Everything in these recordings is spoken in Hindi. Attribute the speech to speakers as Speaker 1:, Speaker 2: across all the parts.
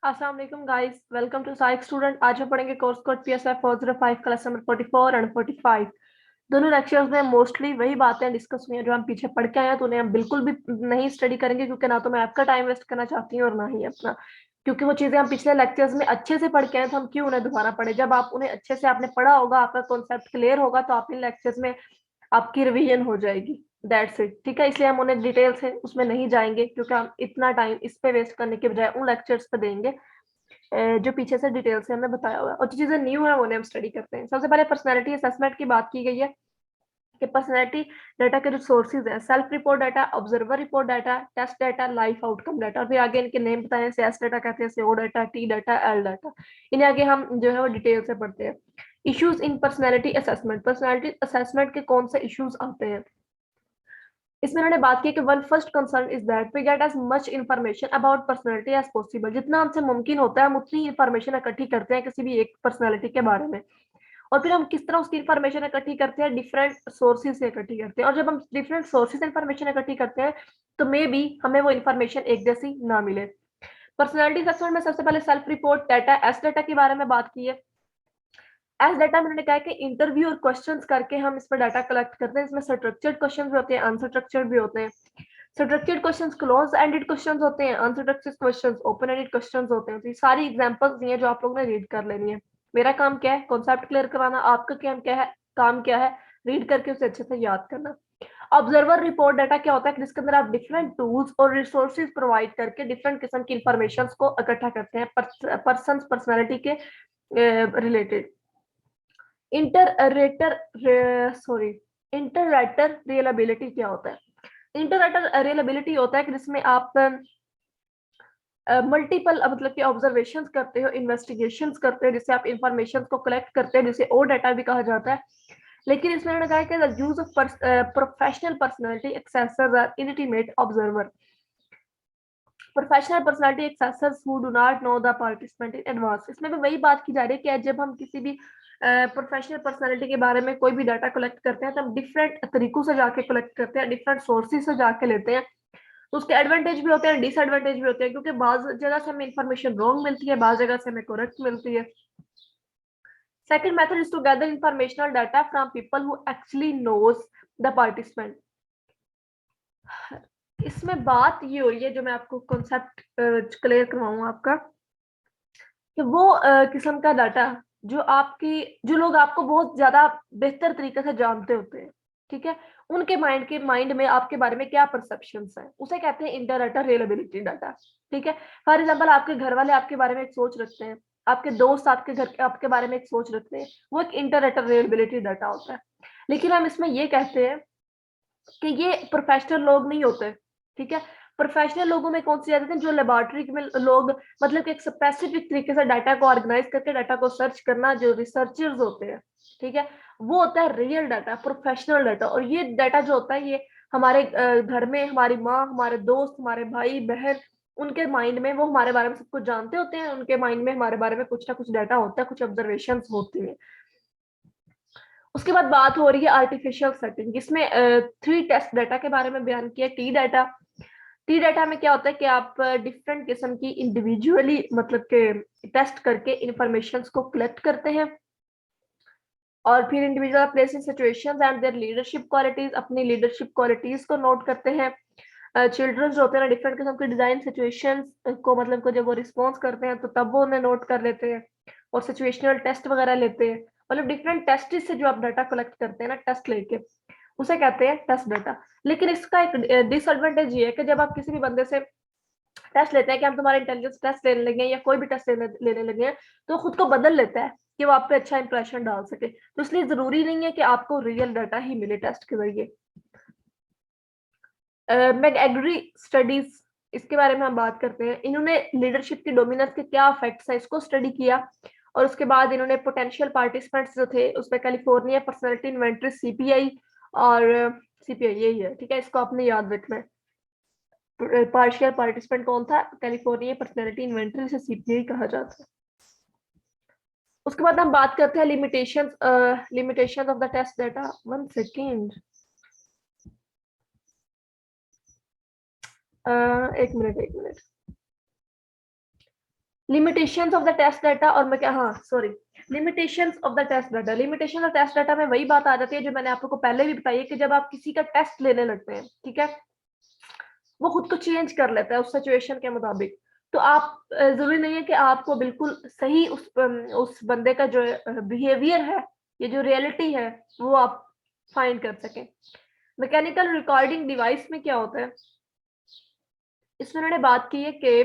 Speaker 1: अस्सलाम वालेकुम guys, welcome to psych student. आज हम पढ़ेंगे course code PSY 405 class number 44 and 45। दोनों लेक्चर्स में मोस्टली वही बातें डिस्कस हुई हैं जो हम पीछे पढ़ के आए हैं, तो उन्हें हम बिल्कुल भी नहीं स्टडी करेंगे, क्योंकि ना तो मैं आपका टाइम वेस्ट करना चाहती हूँ और ना ही अपना। क्योंकि वो चीजें हम पिछले लेक्चर्स में अच्छे से पढ़ के आए, तो हम क्यों उन्हें दोबारा पढ़े। जब आप उन्हें अच्छे से आपने पढ़ा होगा, आपका कॉन्सेप्ट क्लियर होगा, तो आप इन लेक्चर्स में आपकी रिवीजन हो जाएगी। दैट्स इट, ठीक है। इसलिए हम उन्हें डिटेल से उसमें नहीं जाएंगे, क्योंकि हम इतना टाइम इस पे वेस्ट करने के बजाय उन लेक्चर्स पे देंगे जो पीछे से डिटेल से हमने बताया हुआ है, और जो चीजें न्यू है उन्हें हम स्टडी करते हैं। सबसे पहले पर्सनैलिटी असेसमेंट की बात की गई है कि पर्सनैलिटी डाटा के जो सोर्सेज है, self report data, observer report data, test data, life outcome data, और फिर आगे इनके नेम बताए हैं। एस डाटा कहते हैं, O data, T data, L data. इन्हें आगे हम जो है वो डिटेल से पढ़ते हैं। Issues in personality assessment, personality assessment के कौन से इश्यूज आते हैं। इसमें उन्होंने बात की कि one first concern is that we get as much information about personality as possible. जितना हमसे मुमकिन होता है हम उतनी इन्फॉर्मेशन इकट्ठी करते हैं किसी भी एक पर्सनैलिटी के बारे में, और फिर हम किस तरह उसकी इन्फॉर्मेशन इकट्ठी करते हैं, डिफरेंट सोर्सेज से इकट्ठी करते हैं। और जब हम डिफरेंट सोर्सेज से इन्फॉर्मेशन इकट्ठी करते हैं, तो मे बी हमें वो इन्फॉर्मेशन एक जैसी ना मिले। पर्सनैलिटी असेसमेंट में सबसे पहले self report data, S data के बारे में बात की है। एज डाटा में उन्होंने कहा कि इंटरव्यू और क्वेश्चंस करके हम इस पर डाटा कलेक्ट करते हैं। इसमें स्ट्रक्चर्ड क्वेश्चंस भी होते हैं, अनस्ट्रक्चर्ड भी होते हैं। Structured questions close ended questions होते हैं, unstructured questions open ended questions होते हैं। तो ये सारी एग्जांपल्स दी हैं जो आप लोगों ने रीड कर लेनी है। मेरा काम क्या है, कॉन्सेप्ट क्लियर कराना। आपका काम क्या है, रीड करके उसे अच्छे से याद करना। ऑब्जर्वर रिपोर्ट डाटा क्या होता है कि जिसके अंदर आप डिफरेंट टूल्स और रिसोर्सेज प्रोवाइड करके डिफरेंट किस्म की इंफॉर्मेशन को इकट्ठा करते हैं पर्सन पर्सनैलिटी के रिलेटेड। इंटररेटर सॉरी इंटररेटर रियलाबिलिटी क्या होता है। इंटररेटर रियलाबिलिटी होता है कि जिसमें आप मल्टीपल मतलब कि ऑब्जर्वेशंस करते हो, इन्वेस्टिगेशंस करते हो, जिससे आप इंफॉर्मेशन को कलेक्ट करते हो, जिसे ओ डाटा भी कहा जाता है। लेकिन इसमें उन्होंने कहा कि the use of professional personality assessors are ultimate observer. Professional personality assessors who do not know the participant in advance. इसमें भी वही बात की जा रही है कि जब हम किसी भी प्रोफेशनल पर्सनालिटी के बारे में कोई भी डाटा कलेक्ट करते हैं, तो हम डिफरेंट तरीकों से जाके कलेक्ट करते हैं, डिफरेंट सोर्सेज से जाके लेते हैं। तो उसके एडवांटेज भी होते हैं, डिसएडवांटेज भी होते हैं, क्योंकि बाज जगह से हमें इन्फॉर्मेशन रॉन्ग मिलती है, बाज जगह से हमें करेक्ट मिलती है। Second method is to gather informational data from people who actually knows the participant. इसमें बात ये हो रही है, जो मैं आपको कॉन्सेप्ट क्लियर करवाऊँ आपका, कि वो किस्म का डाटा जो लोग आपको बहुत ज्यादा बेहतर तरीके से जानते होते हैं, ठीक है, उनके माइंड में आपके बारे में क्या परसेप्शंस है, उसे कहते हैं इंटररेटर रियलाबिलिटी डाटा। ठीक है। फॉर एग्जांपल, आपके घर वाले आपके बारे में एक सोच रखते हैं, आपके दोस्त आपके बारे में एक सोच रखते हैं, वो एक इंटररेटर रियलाबिलिटी डाटा होता है। लेकिन हम इसमें ये कहते हैं कि ये प्रोफेशनल लोग नहीं होते। ठीक है। प्रोफेशनल लोगों में कौन से जाते हैं, जो लेबोरेटरी में लोग, मतलब कि एक स्पेसिफिक तरीके से डाटा को ऑर्गेनाइज करके डाटा को सर्च करना, जो रिसर्चर्स होते हैं, ठीक है, वो होता है रियल डाटा, प्रोफेशनल डाटा। और ये डाटा जो होता है, ये हमारे घर में हमारी माँ, हमारे दोस्त, हमारे भाई बहन, उनके माइंड में वो हमारे बारे में सब कुछ जानते होते हैं, उनके माइंड में हमारे बारे में कुछ ना कुछ डाटा होता है, कुछ ऑब्जर्वेशन होती है। उसके बाद बात हो रही है आर्टिफिशियल सेटिंग, जिसमें 3 टेस्ट डाटा के बारे में बयान किया। टी डाटा में क्या होता है कि आप डिफरेंट किस्म की इंडिविजुअली मतलब के टेस्ट करके इंफॉर्मेशन को कलेक्ट करते हैं, और फिर individual places situations and their leadership qualities, अपनी लीडरशिप क्वालिटीज को नोट करते हैं। चिल्ड्रन जो होते हैं ना, डिफरेंट किस्म के डिजाइन सिचुएशंस को, मतलब को जब वो रिस्पॉन्स करते हैं, तो तब वो उन्हें नोट कर लेते हैं, और सिचुएशनल टेस्ट वगैरह लेते हैं। मतलब डिफरेंट टेस्ट से जो आप डाटा कलेक्ट करते हैं ना, टेस्ट लेके, उसे कहते हैं टेस्ट डाटा। लेकिन इसका एक डिसएडवांटेज ये है कि जब आप किसी भी बंदे से टेस्ट लेते हैं कि हम तुम्हारा इंटेलिजेंस टेस्ट लेने लगे हैं, या कोई भी टेस्ट लेने लगे हैं, तो खुद को बदल लेता है कि वो आप पे अच्छा इंप्रेशन डाल सके। तो इसलिए जरूरी नहीं है कि आपको रियल डाटा ही मिले टेस्ट के जरिए। मैकएग्री स्टडीज, इसके बारे में हम बात करते हैं। इन्होंने लीडरशिप की डोमिनेंस के क्या इफेक्ट्स है, इसको स्टडी किया। और उसके बाद इन्होंने पोटेंशियल पार्टिसिपेंट्स जो थे, उसमें कैलिफोर्निया पर्सनालिटी इन्वेंटरी, सीपीआई, और सीपीआई यही है, ठीक है, इसको आपने याद रखना है। पार्शियल पार्टिसिपेंट कौन था, कैलिफोर्निया पर्सनालिटी इन्वेंटरी, से सीपीआई कहा जाता है। उसके बाद हम बात करते हैं limitations of the test data. 1 second, 1 minute, 1 minute. Limitations of the test data, और मैं क्या, हाँ sorry, limitations of the test data. Limitation of test data में वही बात आ जाती है जो मैंने आपको पहले भी बताई है कि जब आप किसी का टेस्ट लेने लगते हैं, ठीक है, वो खुद को चेंज कर लेता है उस सिचुएशन के मुताबिक। तो आप जरूरी नहीं है कि आपको बिल्कुल सही उस बंदे का जो बिहेवियर है, ये जो रियलिटी है, वो आप फाइंड कर सकें। मैकेनिकल रिकॉर्डिंग डिवाइस में क्या होता है, इसमें उन्होंने बात की है कि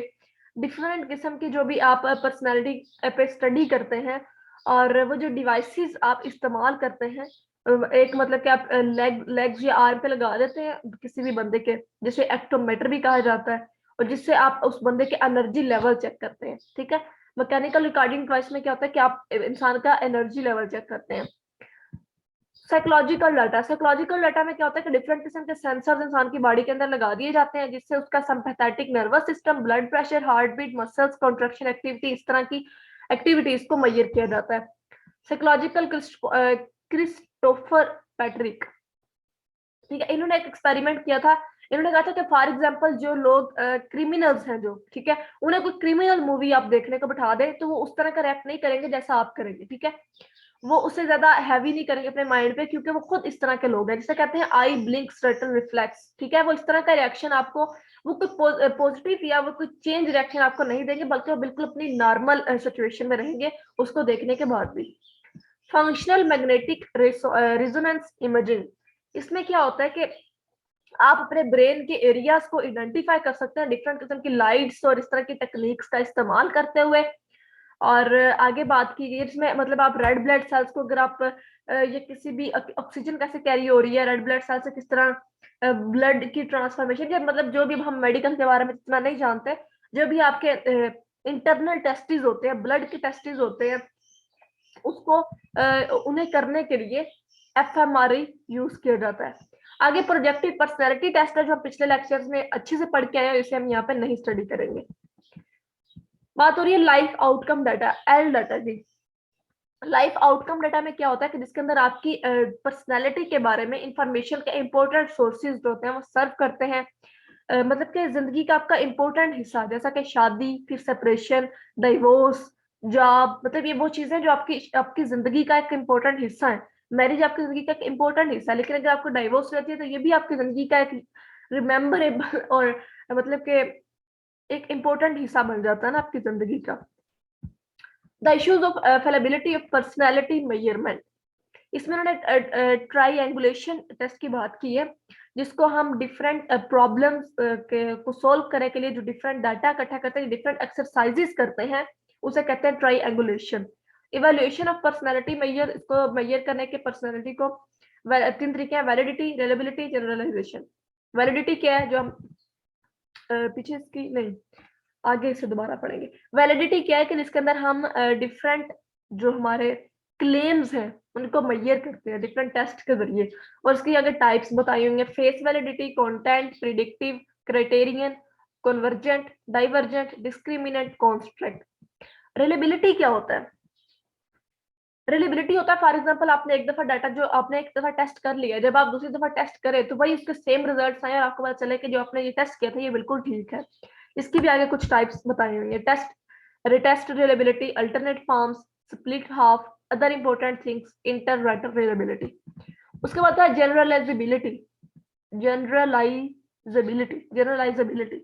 Speaker 1: डिफरेंट किस्म की जो भी आप पर्सनालिटी पे स्टडी करते हैं, और वो जो डिवाइसेस आप इस्तेमाल करते हैं, एक मतलब कि आप लेग्स या आर्म पे लगा देते हैं किसी भी बंदे के, जिसे एक्टोमीटर भी कहा जाता है, और जिससे आप उस बंदे के एनर्जी लेवल चेक करते हैं, ठीक है। मैकेनिकल रिकॉर्डिंग डिवाइस में क्या होता है कि आप इंसान का एनर्जी लेवल चेक करते हैं। साइकोलॉजिकल डाटा में क्या होता है कि डिफरेंट किस्म के सेंसर्स इंसान की बॉडी के अंदर लगा दिए जाते हैं, जिससे उसका sympathetic nervous system, blood pressure, heart beat, muscles contraction activity, इस तरह की एक्टिविटीज को मेजर किया जाता है। साइकोलॉजिकल क्रिस्टोफर पैट्रिक, ठीक है, इन्होंने एक एक्सपेरिमेंट किया था। इन्होंने कहा था कि फॉर एग्जांपल जो लोग क्रिमिनल्स हैं, जो, ठीक है, उन्हें कोई क्रिमिनल मूवी आप देखने को बिठा दे तो वो उस तरह का रिएक्ट नहीं करेंगे जैसा आप करेंगे, ठीक है। वो उससे ज्यादा हैवी नहीं करेंगे अपने माइंड पे, क्योंकि वो खुद इस तरह के लोग हैं, जिसे कहते हैं आई ब्लिंक सर्टन रिफ्लेक्स, ठीक है। वो इस तरह का रिएक्शन आपको, वो कोई पॉजिटिव या वो कोई चेंज रिएक्शन आपको नहीं देंगे, बल्कि वो बिल्कुल अपनी नॉर्मल सिचुएशन में रहेंगे उसको देखने के बाद भी। फंक्शनल मैग्नेटिक रेजोनेंस इमेजिंग, इसमें क्या होता है कि आप अपने ब्रेन के एरियाज को आइडेंटिफाई कर सकते हैं डिफरेंट किस्म की लाइट्स और इस तरह की टेक्निक्स का इस्तेमाल करते हुए। और आगे बात की गई इसमें, मतलब आप रेड ब्लड सेल्स को, अगर आप ये किसी भी ऑक्सीजन कैसे कैरी हो रही है रेड ब्लड सेल से, किस तरह ब्लड की ट्रांसफॉर्मेशन, या मतलब जो भी हम मेडिकल के बारे में इतना नहीं जानते, जो भी आपके इंटरनल टेस्टिस होते हैं, ब्लड के टेस्टिस होते हैं, उसको उन्हें करने के लिए एफएमआरआई यूज किया जाता है। आगे प्रोजेक्टिव पर्सनैलिटी टेस्ट है, जो हम पिछले लेक्चर्स में अच्छे से पढ़ के आए हैं, इसे हम यहाँ पे नहीं स्टडी करेंगे। बात हो रही है life outcome data, L data जी। लाइफ आउटकम डाटा में क्या होता है कि जिसके अंदर आपकी पर्सनैलिटी के बारे में इंफॉर्मेशन के इंपॉर्टेंट सोर्सेज जो होते हैं वो सर्व करते हैं। मतलब कि जिंदगी का आपका इंपॉर्टेंट हिस्सा, जैसा कि शादी, फिर सेपरेशन, डिवोर्स, जॉब, मतलब ये वो चीजें जो आपकी आपकी जिंदगी का एक इंपॉर्टेंट हिस्सा है। मैरिज आपकी जिंदगी का एक इंपॉर्टेंट हिस्सा है, लेकिन अगर आपको डाइवोर्स रहती है तो ये भी आपकी जिंदगी का एक रिमेम्बरेबल और मतलब कि एक इंपॉर्टेंट हिस्सा बन जाता है ना आपकी जिंदगी का। The issues of fallibility of personality measurement, इसमें उन्होंने ट्राईएंगुलेशन टेस्ट की बात की है, जिसको हम डिफरेंट प्रॉब्लम्स को सोल्व करने के लिए जो डिफरेंट डाटा इकट्ठा करते हैं, डिफरेंट एक्सरसाइजेस करते हैं, उसे कहते हैं ट्राईएंगुलेशन। इवैल्यूएशन ऑफ पर्सनैलिटी मेजर, इसको मेजर करने के पर्सनैलिटी को 3 तरीके हैं, वैलिडिटी, रिलेबिलिटी, जनरलाइजेशन। वैलिडिटी क्या है, जो हम पीछे इसकी नहीं, आगे इसे दोबारा पढ़ेंगे। वैलिडिटी क्या है कि जिसके अंदर हम डिफरेंट जो हमारे क्लेम्स हैं उनको मेजर करते हैं डिफरेंट टेस्ट के जरिए, और इसकी अगर टाइप्स बताई होंगे, face validity, content, predictive, criterion, convergent, divergent, discriminant, construct. Reliability क्या होता है, रिलेबिलिटी होता है फॉर एग्जांपल आपने एक दफा डाटा, जो आपने एक दफा टेस्ट कर लिया, जब आप दूसरी दफा टेस्ट करें तो भाई उसके सेम रिजल्ट्स आए और आपको पता चले कि जो आपने ये टेस्ट किया था ये बिल्कुल ठीक है। इसकी भी आगे कुछ टाइप्स बताई हुई है, test, retest reliability, alternate forms, split half, other important things, inter reliability. उसके बाद है जनरलाइजेबिलिटी, जनरलाइजेबिलिटी,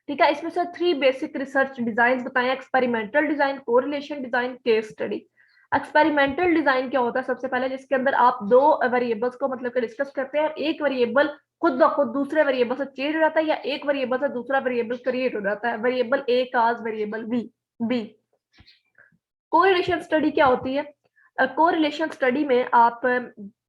Speaker 1: ठीक है। इसमें से 3 बेसिक रिसर्च डिजाइन बताएं, experimental design, correlation design, case study. Experimental design क्या होता है, सबसे पहले जिसके अंदर आप 2 वेरिएबल्स को मतलब कि डिस्कस करते हैं, और एक वेरिएबल खुद ब खुद दूसरे वेरिएबल से चेंज हो जाता है, या एक वेरिएबल से दूसरा वेरिएबल क्रिएट हो जाता है, वेरिएबल ए काज वेरिएबल बी। कोरिलेशन स्टडी क्या होती है, कोरिलेशन स्टडी में आप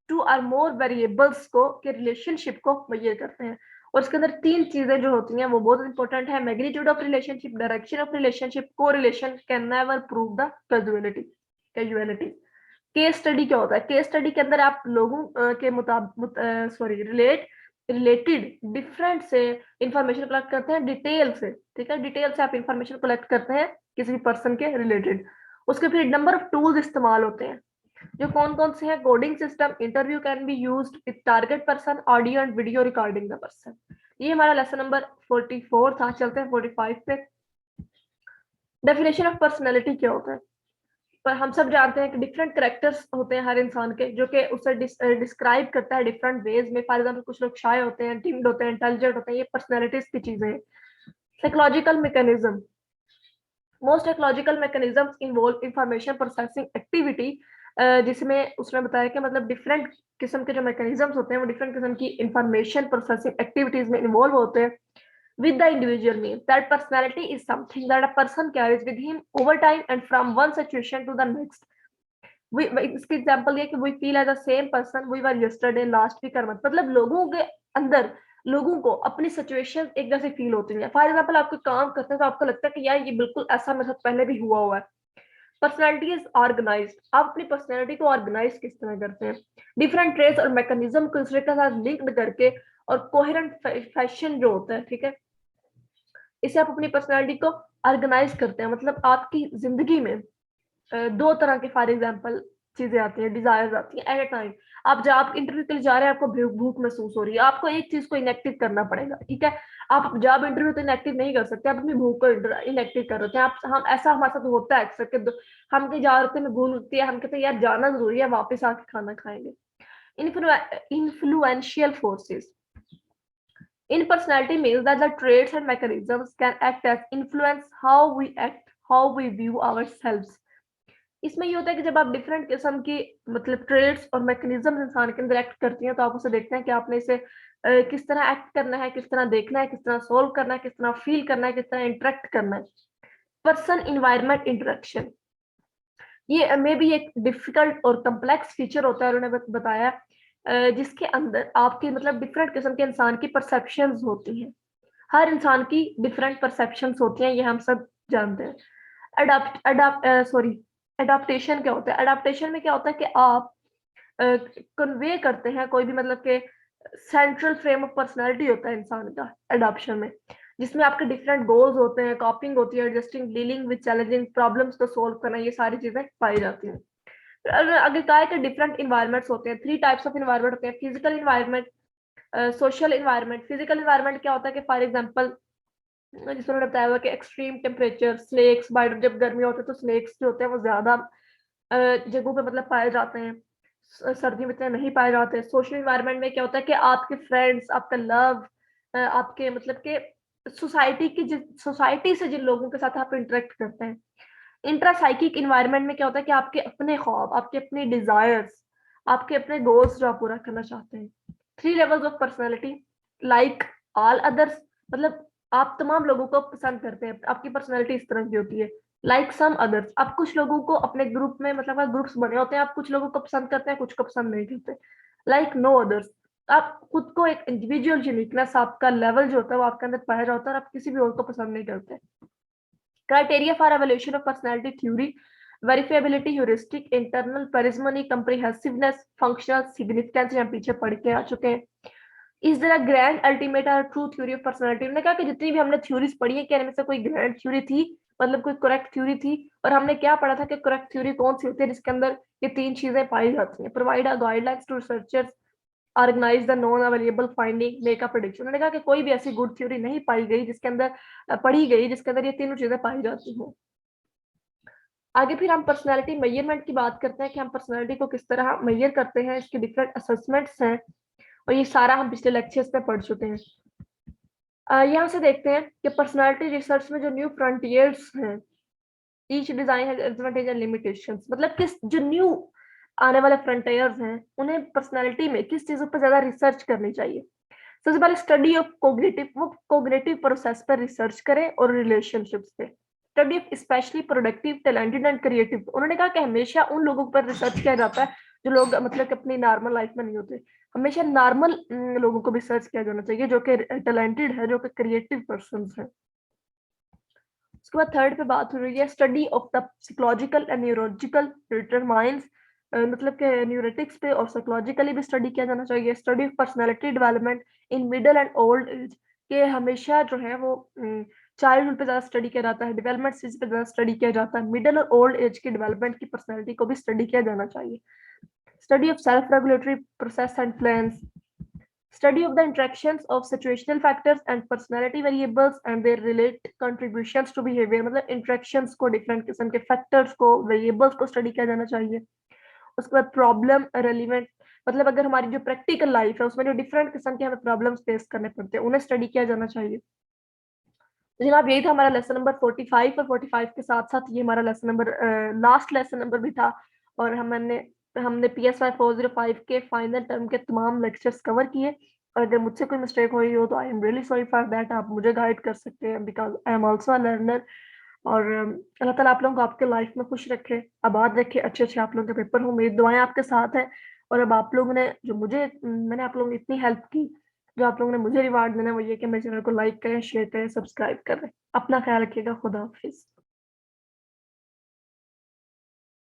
Speaker 1: 2 और मोर वेरिएबल्स को के रिलेशनशिप को मेजर करते हैं, और इसके अंदर 3 चीजें जो होती हैं वो बहुत इंपॉर्टेंट है, magnitude of relationship, direction of relationship, correlation can never prove the casualty. Case study क्या होता है, केस स्टडी के अंदर आप लोगों के मुताबिक रिलेटेड डिफरेंट से इंफॉर्मेशन कलेक्ट करते हैं, डिटेल से, ठीक है, डिटेल से आप इंफॉर्मेशन कलेक्ट करते हैं किसी भी पर्सन के रिलेटेड। उसके फिर नंबर ऑफ टूल्स इस्तेमाल होते हैं, जो कौन कौन से हैं, coding system, interview can be used with target person, audio and video recording the person. ये हमारा लेसन नंबर 44 था, चलते हैं 45 पे। डेफिनेशन ऑफ पर्सनैलिटी क्या होता है? पर हम सब जानते हैं कि डिफरेंट करेक्टर्स होते हैं हर इंसान के, जो कि उसे डिस्क्राइब करता है डिफरेंट वेज में। फॉर एग्जाम्पल कुछ लोग शाय होते हैं, टिम्ड होते हैं, इंटेलिजेंट होते हैं, ये पर्सनैलिटीज की चीजें हैं। Psychological mechanism, most psychological mechanisms involve information processing activity, जिसमें उसने बताया कि मतलब डिफरेंट किस्म के जो मैकेनिज्म्स होते हैं वो डिफरेंट किस्म की इंफॉर्मेशन प्रोसेसिंग एक्टिविटीज में इन्वॉल्व होते हैं। With the individual means that personality is something that a person carries with him over time and from one situation to the next. इसकी एग्जांपल ये कि we feel as the same person we were yesterday, last week or month. मतलब लोगों के अंदर लोगों को अपनी सिचुएशन एक जैसे फील होती है। फॉर एग्जांपल आप कोई काम करते हैं तो आपको लगता है कि यार ये बिल्कुल ऐसा मेरे साथ पहले भी हुआ है। पर्सनैलिटी इज ऑर्गेनाइज्ड, आप अपनी पर्सनैलिटी को ऑर्गेनाइज किस तरह करते हैं? डिफरेंट ट्रेड्स और मैकेनिज्म को दूसरे के साथ लिंक्ड करके और कोहेरेंट फैशन जो होता है, ठीक है, इसे आप अपनी पर्सनैलिटी को ऑर्गेनाइज करते हैं। मतलब आपकी जिंदगी में दो तरह के फॉर एग्जांपल चीजें आती हैं, डिजायर्स आती हैं एट अ टाइम। आप इंटरव्यू के लिए जा रहे हैं, आपको भूख महसूस हो रही है, आपको एक चीज को इनएक्टिव करना पड़ेगा, ठीक है। आप जॉब इंटरव्यू तो इनएक्टिव नहीं कर सकते, आप अपनी भूख को इनएक्टिव कर रहे हैं। आप हम ऐसा हमारे साथ होता है अक्सर कि हम कहीं जा रहे थे, में भूल होती है, हम कहते हैं यार जाना जरूरी है, वापस आके खाना खाएंगे। Influential forces in personality means that the traits and mechanisms can act as influence how we act, how we view ourselves. इसमें ये होता है कि जब आप डिफरेंट किस्म की मतलब ट्रेड्स और मैकेनिज्म इंसान के अंदर एक्ट करती हैं तो आप उसे देखते हैं कि आपने इसे किस तरह एक्ट करना है, किस तरह देखना है, किस तरह सोल्व करना है, किस तरह फील करना है, किस तरह इंटरेक्ट करना है। पर्सन इन्वायरमेंट इंटरेक्शन, ये मे भी एक डिफिकल्ट और कम्प्लेक्स फीचर होता है, उन्होंने बताया, जिसके अंदर आपके मतलब डिफरेंट किस्म के इंसान की परसेप्शंस होती हैं। हर इंसान की डिफरेंट परसेप्शंस होती हैं, ये हम सब जानते हैं। अडाप्ट अडाप्ट सॉरी अडाप्टेशन क्या होता है? अडाप्टेशन में क्या होता है कि आप कन्वे करते हैं कोई भी मतलब के सेंट्रल फ्रेम ऑफ पर्सनालिटी होता है इंसान का अडॉप्शन में, जिसमें आपके डिफरेंट गोल्स होते हैं, कॉपिंग होती है, adjusting, dealing with challenging problems को सोल्व करना, ये सारी चीजें पाई जाती हैं। अगर कहा है कि डिफरेंट इन्वायरमेंट्स होते हैं, थ्री टाइप्स ऑफ इन्वायरमेंट होते हैं। Physical environment, social environment. Physical environment क्या होता है कि फॉर एग्जांपल जिसमें उन्होंने बताया हुआ कि एक्सट्रीम टेम्परेचर, स्नेक्स, जब गर्मी होती है तो स्नेक्स जो होते हैं वो ज्यादा जगहों पे मतलब पाए जाते हैं, सर्दी में इतने नहीं पाए जाते। सोशल इन्वायरमेंट में क्या होता है कि आपके फ्रेंड्स, आपका लव, आपके मतलब के सोसाइटी से जिन लोगों के साथ आप इंटरेक्ट करते हैं। इंट्रासाइकिक इन्वायरमेंट में क्या होता है कि आपके अपने ख्वाब, आपके अपने डिजायर्स, आपके अपने गोल्स जो आप पूरा करना चाहते हैं। Three levels of personality, like all others, मतलब आप तमाम लोगों को पसंद करते हैं, आपकी पर्सनैलिटी इस तरह की होती है। लाइक सम अदर्स, आप कुछ लोगों को अपने ग्रुप में मतलब ग्रुप्स बने होते हैं, आप कुछ लोगों को पसंद करते हैं, कुछ को पसंद नहीं करते। लाइक नो अदर्स, आप खुद को एक इंडिविजुअल यूनिकनेस, आपका लेवल जो होता है वो आपके अंदर पाया जाता है और आप किसी भी और को पसंद नहीं करते। Criteria for evaluation of personality theory: verifiability, heuristic, internal parsimony, comprehensiveness, functional significance, हम पीछे पढ़ के आ चुके हैं। Is there a grand ultimate or true theory of personality? उन्होंने कहा कि जितनी भी हमने थ्योरीज पढ़ी है, क्या इनमें से कोई ग्रैंड थ्योरी थी, मतलब कोई करेक्ट थ्योरी थी? और हमने क्या पढ़ा था कि करेक्ट थ्योरी कौन सी होती है जिसके अंदर ये तीन चीजें पाई जाती हैं? Provide a guidelines to researchers, organize the non available finding, make a prediction. उन्होंने कहा कि कोई भी ऐसी गुड थ्योरी नहीं पाई गई जिसके अंदर पढ़ी गई जिसके अंदर ये तीनों चीजें पाई जाती हैं। आगे फिर हम पर्सनालिटी मेजरमेंट की बात करते हैं कि हम पर्सनालिटी को किस तरह मेजर करते हैं, इसके डिफरेंट असेसमेंट्स हैं, और ये सारा हम पिछले लेक्चर्स में पढ़ चुके हैं। यहाँ से देखते हैं कि पर्सनालिटी रिसर्च में जो न्यू फ्रंटियर्स हैं, each design has advantage and limitations, मतलब किस जो न्यू आने वाले फ्रंटियर्स हैं उन्हें पर्सनालिटी में किस चीजों पर ज्यादा रिसर्च करनी चाहिए। सबसे पहले स्टडी ऑफ कोग्निटिव, वो कोग्निटिव प्रोसेस पर रिसर्च करें और रिलेशनशिप्स पे। Study of specially productive, talented and creative, उन्होंने कहा कि हमेशा उन लोगों पर रिसर्च किया जाता है जो लोग मतलब कि अपनी नॉर्मल लाइफ में नहीं होते। हमेशा नॉर्मल लोगों को भी सर्च किया जाना चाहिए जो कि टैलेंटेड है, जो कि क्रिएटिव पर्सन है। उसके बाद थर्ड पे बात हो रही है study of the psychological and neurological determines, मतलब के न्यूरोटिक्स पे और साइकोलॉजिकली भी स्टडी किया जाना चाहिए। Study of personality development in middle and old age, के हमेशा जो है वो चाइल्डहुड पे ज्यादा स्टडी किया जाता है, डेवलपमेंट स्टेज पे ज्यादा स्टडी किया जाता है, मिडिल और ओल्ड एज की डेवलपमेंट की पर्सनालिटी को भी स्टडी किया जाना चाहिए। Study of self regulatory process and plans, Study of the interactions of situational factors and personality variables and their relate contributions to behavior, मतलब interactions को different किस्म के factors को variables को study किया जाना चाहिए। उसके बाद प्रॉब्लम रेलिवेंट, मतलब अगर हमारी जो प्रैक्टिकल लाइफ है उसमें जो डिफरेंट किस्म के हमें प्रॉब्लम्स फेस करने पड़ते हैं उन्हें स्टडी किया जाना चाहिए। तो जनाब यही था हमारा लेसन नंबर 45 और 45 के साथ साथ ये हमारा lesson number last lesson number भी था। और हमने हमने PSY 405 के फाइनल टर्म के तमाम लेक्चर्स कवर किए। और अगर मुझसे कोई मिस्टेक हुई हो तो I am really sorry for that, आप मुझे गाइड कर सकते हैं because I am also a learner. और अल्लाह ताला आप लोगों को आपके लाइफ में खुश रखे, आबाद रखे, अच्छे अच्छे आप लोगों के पेपर हो, मेरी दुआएं आपके साथ है। और अब आप लोगों ने जो मुझे मैंने आप लोगों की इतनी हेल्प की, जो आप लोगों ने मुझे रिवार्ड देना है वो ये कि मेरे चैनल को लाइक करें, शेयर करें, सब्सक्राइब करें। अपना ख्याल रखिएगा। खुदा हाफिज।